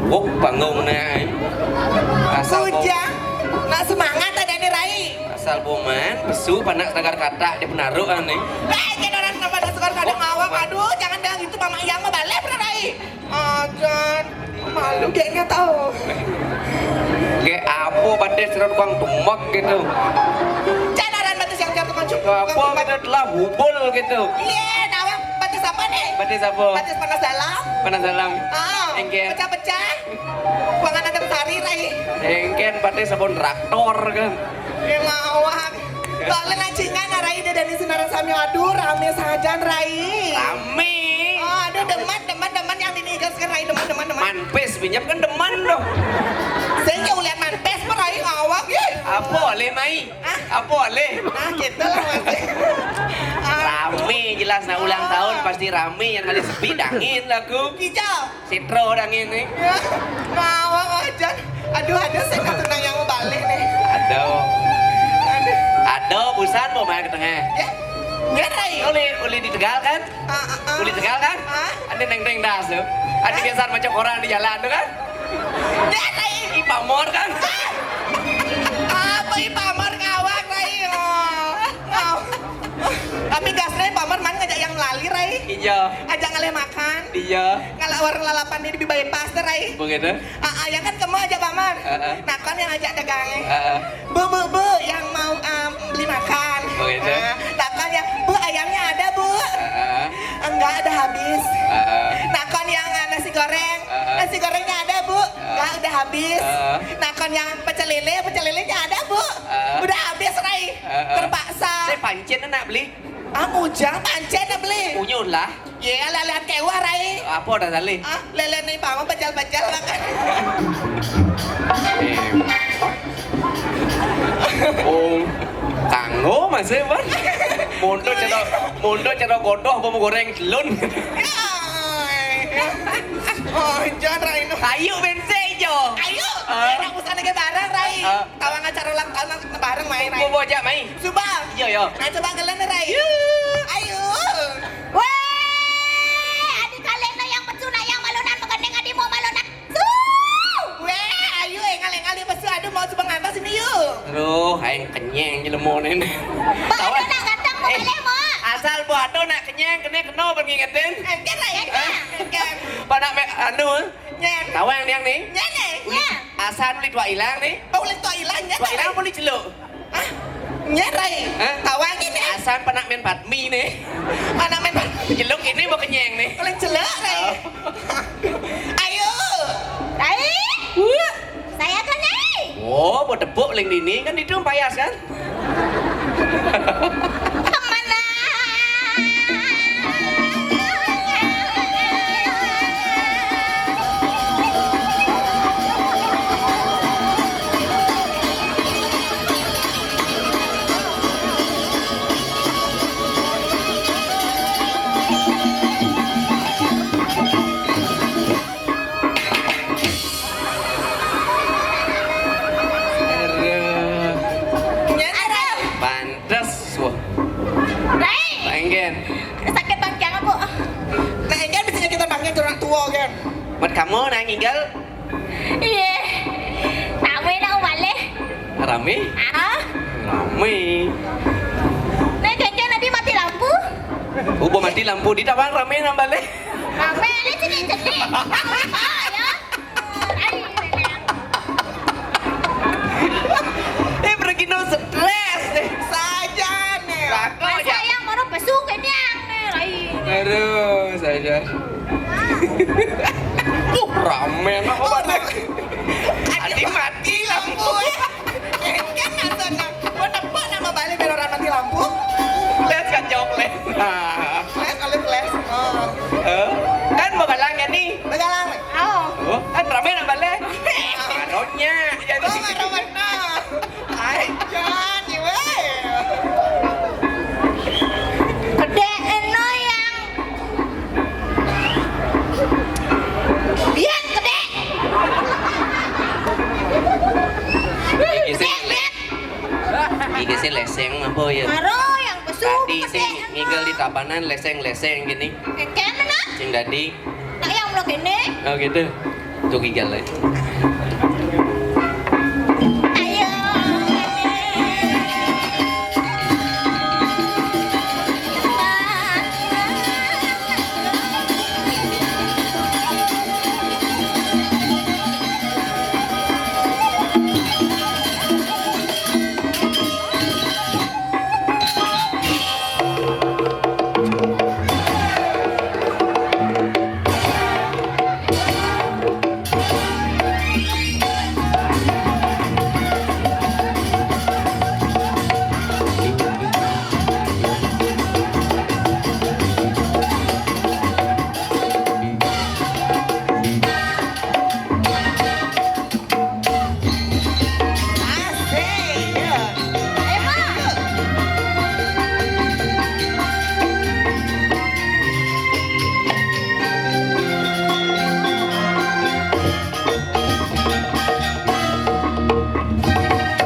Wuk bangung nih. Asal Ujang, nak semangat ada nih Rai. asal boman, besu panak tegar kata di penaruhan nih. Jangan orang kenapa ada segar kadang ngawak. Aduh, jangan bilang gitu mama yang mah balik pernah Rai. Jangan malu kayaknya tahu. Kayak apa pada serut kuang tumak gitu. Canaran batas yang jatuh mancung. Apa kita telah hubul gitu. Iya, nawang batas apa nih? Batis apa? Batas panas dalam. Panas dalam. Engken. Pecah-pecah. Kuangan ada besari Rai. Engken batis sabun traktor kan. Yang ngawak. Soalnya nacingan Rai dari senaran sami. Aduh, rame saja Rai. Rame. Aduh, deman yang dinigaskan Rai, deman. Manpes pinjam kan deman dong. Saya jauh lihat manpes mah Rai ngawak ya. Apa oleh mai? Apa oleh? Nah, gitu lah masih. Rame jelas nah ulang tahun pasti rame yang kali sepi dangin lagu. Hijau. Citro dangin nih. Ya, ngawak aja. Aduh, saya nggak tenang yang mau balik nih. Aduh. Aduh, busan mau main ke tengah. Ya, nggak Rai. Uli di Tegal kan? Uli Tegal kan? Ada neng das tuh. Ada biasa macam orang di jalan tuh kan? Ya, Rai. Ipamor kan? Apa Pamar ngawak Rai? Tapi gasnya Pamar man ngajak yang lali Rai. Iya. Ajak ngalih makan. Iya. Ngalah warung lalapan ini di bypass Rai. Begitu? Ya kan kamu aja Pamar. Nah kan yang ajak dagangnya. Bu yang mau beli makan. Begitu? Nah kan yang bu ayamnya ada bu. Enggak ada habis. Nah kan yang nasi goreng. Nasi gorengnya ada bu. Enggak udah habis. Nah kan yang pecel lelenya ada bu. Udah habis Rai. Terpaksa. Saya pancen nak beli. Ujang pancen na beli. Unyun lah. Ya lelehan kewa Rai. Apa dah tali? Lele nih Pama pecel-pecel makan. Oh, kanggo masih ban. Mundo cara godoh mau goreng telun. Jangan Rai no. Ayo bensin jo. Ayo, enak usah lagi bareng Rai. Tawang acara ulang tahun bareng main Rai. Mau bojak mai. Subang. Iya yo. Nah coba kalian Rai. Ayo. Weh, adik kalian na yang pecuna yang malunan menggandeng adik mau malunan. Ayo ngali-ngali pasti aduh mau subang ngantar sini yuk. Aduh, aing kenyang jelemon ini. Baru nak ganteng mau balik mau. Asal buat nak kenyang kena pengingetin. Kan Rai kan. Pada anu. Nyen. Tahu yang nih? Nyen. Asal beli dua ilang nih. Boleh tuh hilangnya. Dua ilang boleh celuk. Nyen Rai. Tawang ini. Asal pernah main badmi nih. Mana main Celuk ini mau kenyang nih. boleh celak Rai. Ayo. Rai, saya kan Rai. Oh, buat tepuk link ini kan itu payas kan? Kemana? Nyen Rai. Pantes, wah, Rai, pengen. sakit bangkian bu. Nah, ini kan bisa kita panggil orang tua kan. Mat kamu nang tinggal Iya. Tahu nak balik. rame, rame. Nek jangan nanti mati lampu. Ubo mati lampu di tabang rame nang balik. Rame ni sini. Ya. Rai, Pergi no stres deh. Saja nih. Rako masa aja. yang mau besuk ini yang nih Rai. Aduh, saja. Rame nak balik. Adi mati lampu. Kan nonton apa nama balik biar orang mati lampu. Lihat kan coklat. Flash. Kan mau galangnya nih. Begalang. Oh, kan rame nang balik. Aronya jadi. Oh, marah mana? Ay, jangan jiwa. Gede eno yang. Biar gede. Iki sih leseng apa ya? Maro yang besuk Tadi gede. sih ngigel di tabanan leseng-leseng gini. Kayak mana? Sing tadi. Tak yang blok ini. Oh gitu. Tuh gigal lah. Ayo. Asik. Ya. Ayo, Mak.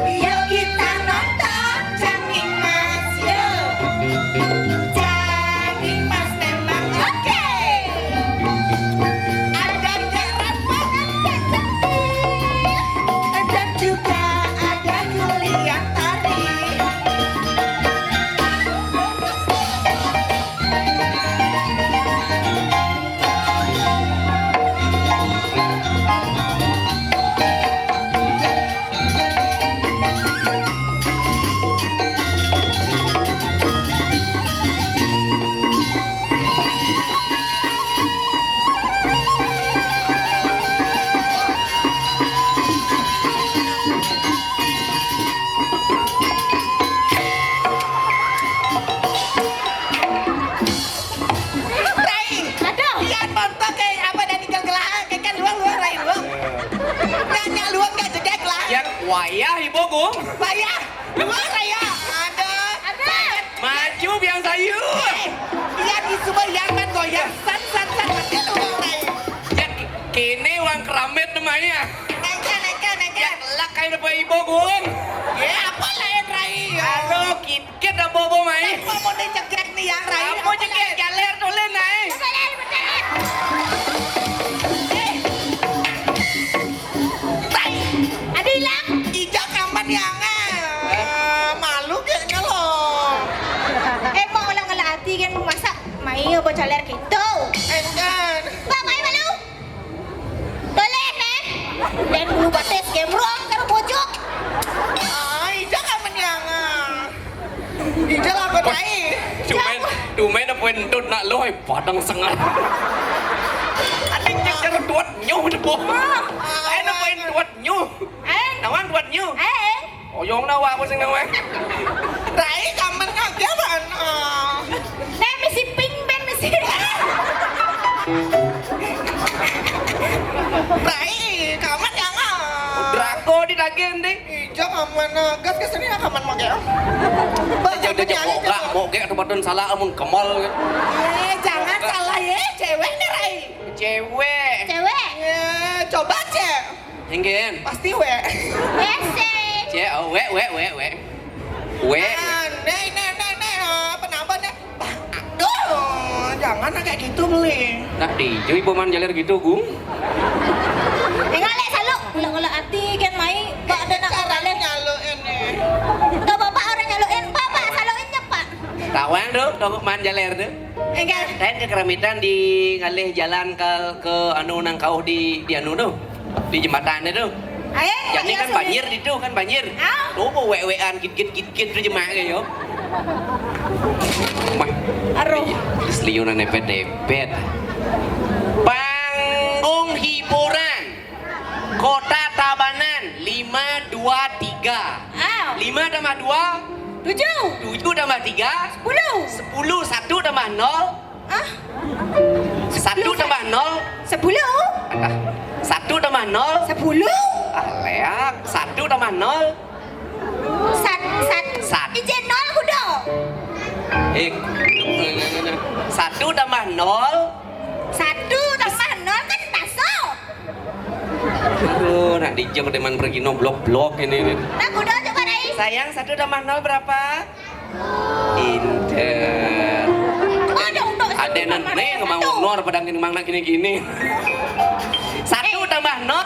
Yuk kita nonton Cangking Mas, yuk. Cangking Mas tembak, oke. Ada Gerard dan juga ada Julian Tari. Rai, Aduh. lihat montok kayak apa dan tinggal gelang, kayak kan luang Rai luang. Nanya luang gak juga gelang. Yang wayah ibu gung. Bayar, luang Raya. Aduh. Ada. Maju biang sayur. Lihat di semua yang main goyang, san pasti luang Rai. Yang kini uang keramet namanya. Naikkan. Lak kayak depan ibu gung. Ya apa lain Rai? Aduh, kit apa bobo mai? Apa mau dicekrek nih yang Rai? Kamu cekik galer tulen naik. Betul, betul. Rai, Ada hilang. ijak kapan yang malu kayaknya loh. Mau ulang-ulang hati kan masak. Mai apa caler gitu. Enggak. Pak, mai malu. Boleh, Nen. Dan bulu batis gemrong karo pojok. Ijak kapan yang ijak apa Rai? Dumen apa entut nak loy padang sengat. Adik cek cara tuat nyuh depo. Ayo apa tuat nyuh. Nawang tuat nyuh. Oyong nawa aku sing nawa. Rai kapan kaget mana? Nen misi pink ben misi. Rai kapan yang Drago di dagen deh. ijak kapan gas kesini kapan mau kayak? Jangan dia mau kayak tempatan salah amun kemal. Jangan salah ya, cewek nih Rai. Cewek. Cewek. Coba cek, Hinggen. pasti we. Ese. We. Kenapa nih? Aduh, jangan kayak gitu beli. Nah di ibu man jalir gitu gung. Ngale saluk. Ulang-ulang hati kan mai. Pak ada nak ngale. Nyalo ini. Gak bapak orang nyaluin. Bapak saluin Pak. Tawang tuh, toko man jalir tuh. Enggak. Dan ke keramitan di ngalih jalan ke anu nang kau di anu tuh. Di jembatan itu. Ayo. Jadi kan banjir itu kan banjir. Tuh mau wean git tuh jemaah kayak yo. Mah. Aduh. Seliyunan nepet-nepet. Panggung hiburan Kota Tabanan 523. 5 tambah 2 7. 7 tambah 3 10. 10 1 tambah 0 Ah, 1 tambah 0 10. 1 tambah 0 10. Leak 1 tambah 0 Sat. Ijen 0 kudo. 1 tambah 0 1 tambah 0 kan taso. Aduh nak dijam teman pergi no blok ini. Nah kudo coba Rai. Sayang 1 tambah 0 berapa? Inter Oh, dong. ada nenek ngomong nor padang gini mang gini 1 tambah 0.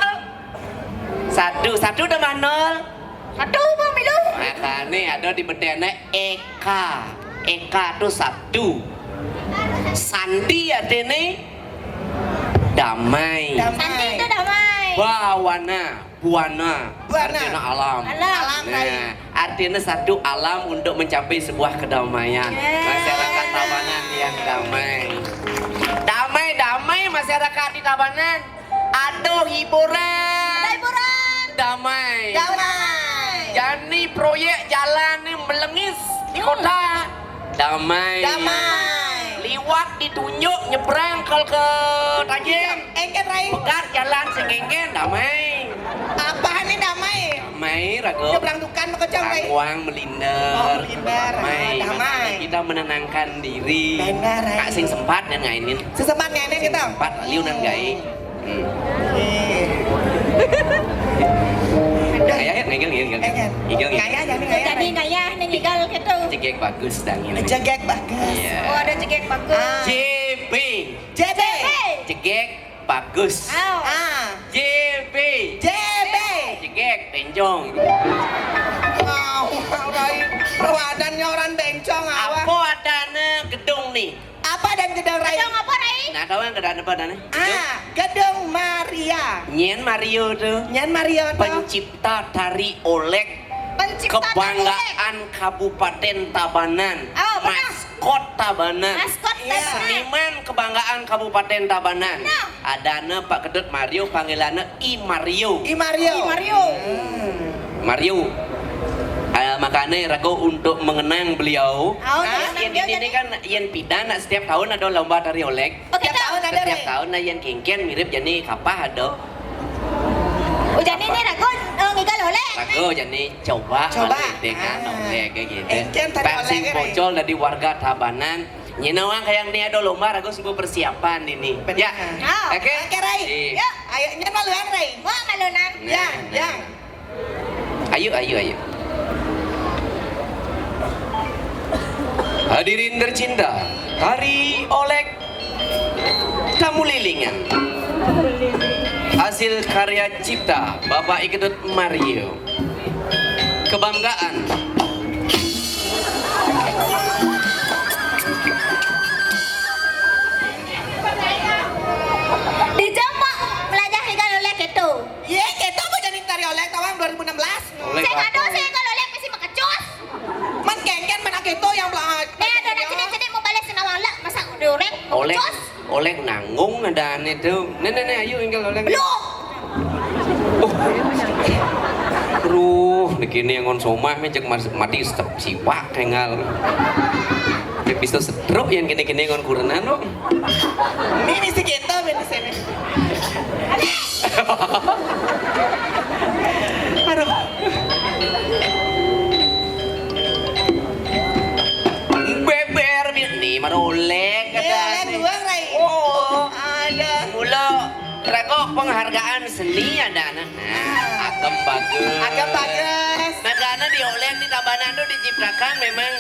1 tambah 0. Satu bang Milu. Makanya ada di bedanya Eka. Eka itu 1. Sandi artinya damai. Sandi itu damai. Buana artinya alam. Alam. Nah, artinya 1 alam untuk mencapai sebuah kedamaian. Masyarakat Tabanan yang damai. Damai masyarakat di Tabanan. Ada hiburan. Damai. Jadi proyek jalan ini melengis di kota. Damai. Liwat ditunjuk nyebrang ke Tajim. Engken Rai. Pegat jalan sengenggen damai. Apaan nih damai? Damai rago. Nyebrang dukan makecang Rai. Uang melindar. Melindar. Damai. Damai. Kita menenangkan diri. Benar, Rai. Kak sing sempat dan ngainin. Sesempat ngene kita. Sempat liu nan gai. Ngayah ngigel. Jadi ngayah nenggal gitu. Cegek bagus dan ini. Jegek bagus. Iya. Oh ada cekek bagus. JB. JB. Cegek bagus. JB. Cegek bencong. Rai. Rawadannya orang bencong Apa adanya gedung nih? Apa dan gedung Rai? Gedung apa Rai? Nah, tahu yang gedung apa adanya? Gedung Maria. Nyen Mario tuh. Nyan Maria tuh. Pencipta tari olek. Kebanggaan Kabupaten Tabanan. Oh, benar. Maskot Tabanan. Maskot Tabanan. Seniman kebanggaan Kabupaten Tabanan. Nah. Adana Pak Kedut Mario panggilannya I Mario. Mario. Makanya rago untuk mengenang beliau. Ini kan yang pidana setiap tahun ada lomba tari olek. Setiap tahun yang kengken mirip jadi kapah ada. Jadi ini ragu ngigal oleh. Rago jadi coba dengan olek kayak gitu. Persing Pocol dari warga Tabanan. Nyenawang kayak ini ada lomba rago sebuah persiapan ini. Ya. Oke. Rai. Iya. Ayo nyan maluan Rai. Wah malunan. Ya. Ayo. Hadirin tercinta, tari olek tamu lilingan. Hasil karya cipta Bapak Iketut Mario. Kebanggaan. Di Jombang belajar ngigal oleh gitu. Iya, kita mau jadi tari olek tahun 2016. Saya nggak tahu saya ngigal oleh mesti makacos. Man kengken menak itu yang belakang. Ada nak cedek mau balik senawang lah masa udah oleh. Olek nanggung ada itu. Nenek ayo inggal olek. Belum. Begini yang somah mencek mati sipak kengal. Bisa stroke yang gini-gini ngon kurenan lo. Ini si kita di sini. Aduh. Beber nih marolek Iya, dua Rai. Oh, ada. mula rago penghargaan seni ada nah. Agam bagus. Negara di oleh di Tabanan itu diciptakan memang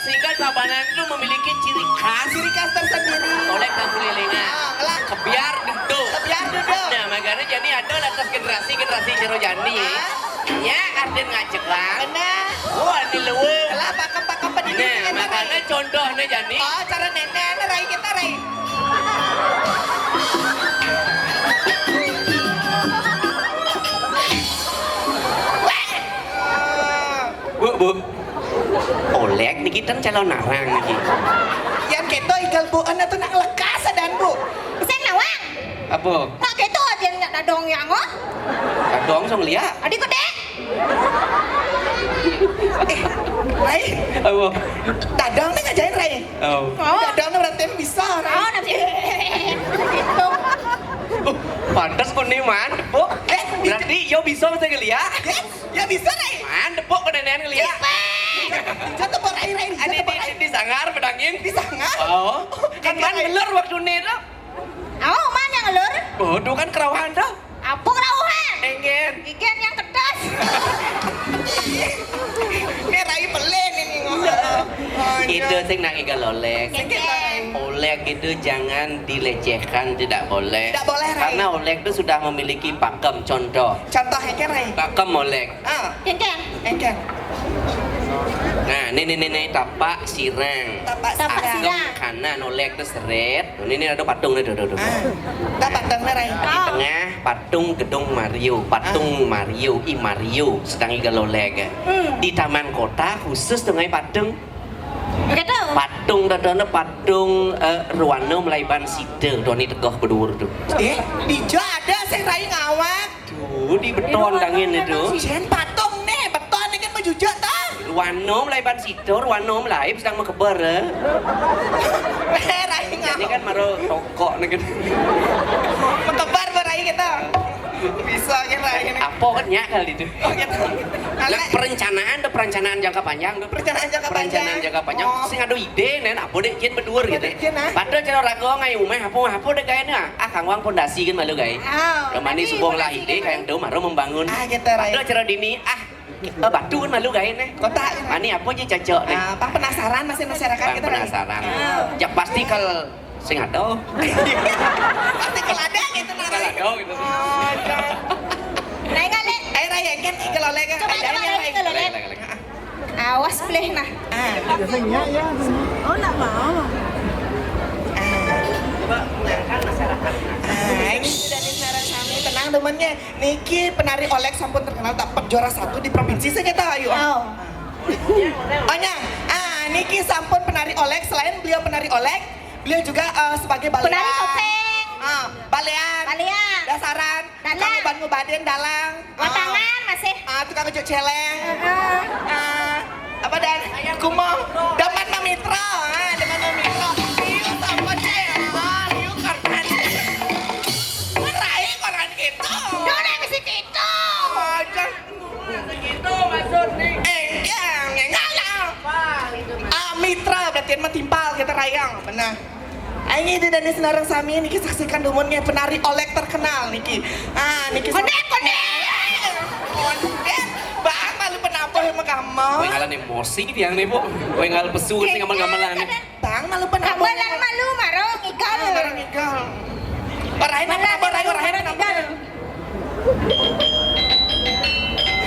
sehingga Tabanan itu memiliki ciri khas tersendiri. oleh tamu lilingan. Kebiar duduk. Nah, makanya jadi ada atas generasi Cero Jani. Ya, artinya ngajak lah. Benar. Wah, di luwung. Lah pakem pendidikan. Nah, makanya contohnya Jani. Oh, cara nenek Rai kita Rai. Bu. Olek nih kita calon narang lagi. Yang kita igal buan itu nak lekas dan Bu. Saya nawang. Apa? Nak gitu aja nak dadong yang oh. Kadong song lihat. Adik gede. Rai. Apa? Dadang nih ngajain Rai. Oh. Dadang nih berarti bisa Rai. Oh nanti. Itu. Pantas pun nih man, Bu. Berarti yo bisa mesti ngeliat. Ya bisa Rai. Man, depok kenenean ngeliat. Jatuh por Rai. Di sangar pedangin. Di sangar? Oh. Kan man beler waktu ini tuh. Oh mana yang ngelur? Oh, itu kan kerawahan tuh. Apa kerauhan? Engen. Ikan yang kedas. Ini Rai pelin ini ngomong. Itu sing nang igal olek. Kengken. olek itu jangan dilecehkan, tidak boleh. Tidak boleh, Rai. Karena olek itu sudah memiliki pakem. Contoh, Contohnya Rai. pakem olek. Kengkeng. Engken. Nah, ini tapak sirang. Tapak Tapak sirang. sirang. Kanan olek itu seret. Ini ada patung nih, tuh. Tapak tengah Rai. Di tengah patung gedung Mario, patung Mario, Mario sedang igal olek. Di taman kota khusus dengan patung. Gak tahu. Patung dadana patung Ruano Melaiban Sida Doni Tegoh Bedur tuh. Dijo ada sih Rai ngawak. Tuh di beton dangin itu. Jen patung nih, beton ini kan menjujur tah. Ruano Melaiban Sida, Ruano Melaib sedang mengeber. Rai Ini ngawak. kan maro toko nih kan. Mentebar Rai kita. Bisa kan Rai ini. Apa kan nyak kali itu. Oh gitu. Lah perencanaan jangka panjang tuh. Perencanaan jangka panjang. Perencanaan jangka panjang. Oh. Sing ada ide nen apa deh jen berdua gitu. Jen, ah. Padahal cara rago ngai umeh apa deh kayaknya. Kang Wang pondasi kan malu guys. Kemana sebuah lah ide kayak do maro membangun. Gitu Rai. Padahal cara dini batu kan malu guys nih. Kota. Ani apa aja cocok nih. Apa penasaran masih masyarakat Bang kita Rai? penasaran. Ya pasti kalau sing ada. Pasti kalau ada gitu nah Kalau Rai. ada gitu. Oh, jangan. Naik kali. Rai ya kan ikel oleh kan. Coba Rai. ikel oleh. Awas pleh nah. Biasanya ya. Oh, nak mau. Ini sudah disaran kami tenang temannya. Niki penari olek sampun terkenal dapat juara 1 di provinsi saja tahu ayo. Onyang. Niki sampun penari olek selain beliau penari olek, beliau juga sebagai balean. Penari topeng. Balean. Balean. Dasaran. Dalang. Tukang ngubaden dalang. Watangan masih. Tukang ngejut celeng. Apa dan kumong daman mamitra. Daman mamitra. Liu sama cek. Liu kartan. Merai koran gitu. Dona mesti gitu. Aja. Gitu maksud nih. Mitra berarti mah timpal kita rayang benar. Ini di Dani Senarang Sami niki saksikan dumunnya penari olek terkenal niki. Niki. Konek. Bang malu penapa sama kamu? Kowe ngalan emosi dia nih, Bu. Kowe ngal pesu sing gamelan nih. Bang malu penapa? Kabalan malu maro ngigal. Barang ngigal. Orahin apa orahin apa?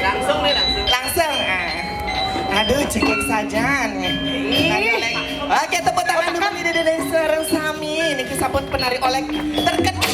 Langsung nih, langsung. Aduh, cekik saja nih. Oke, tepuk tangan dulu di Dani Senarang Sami. Niki sampun penari olek terkenal.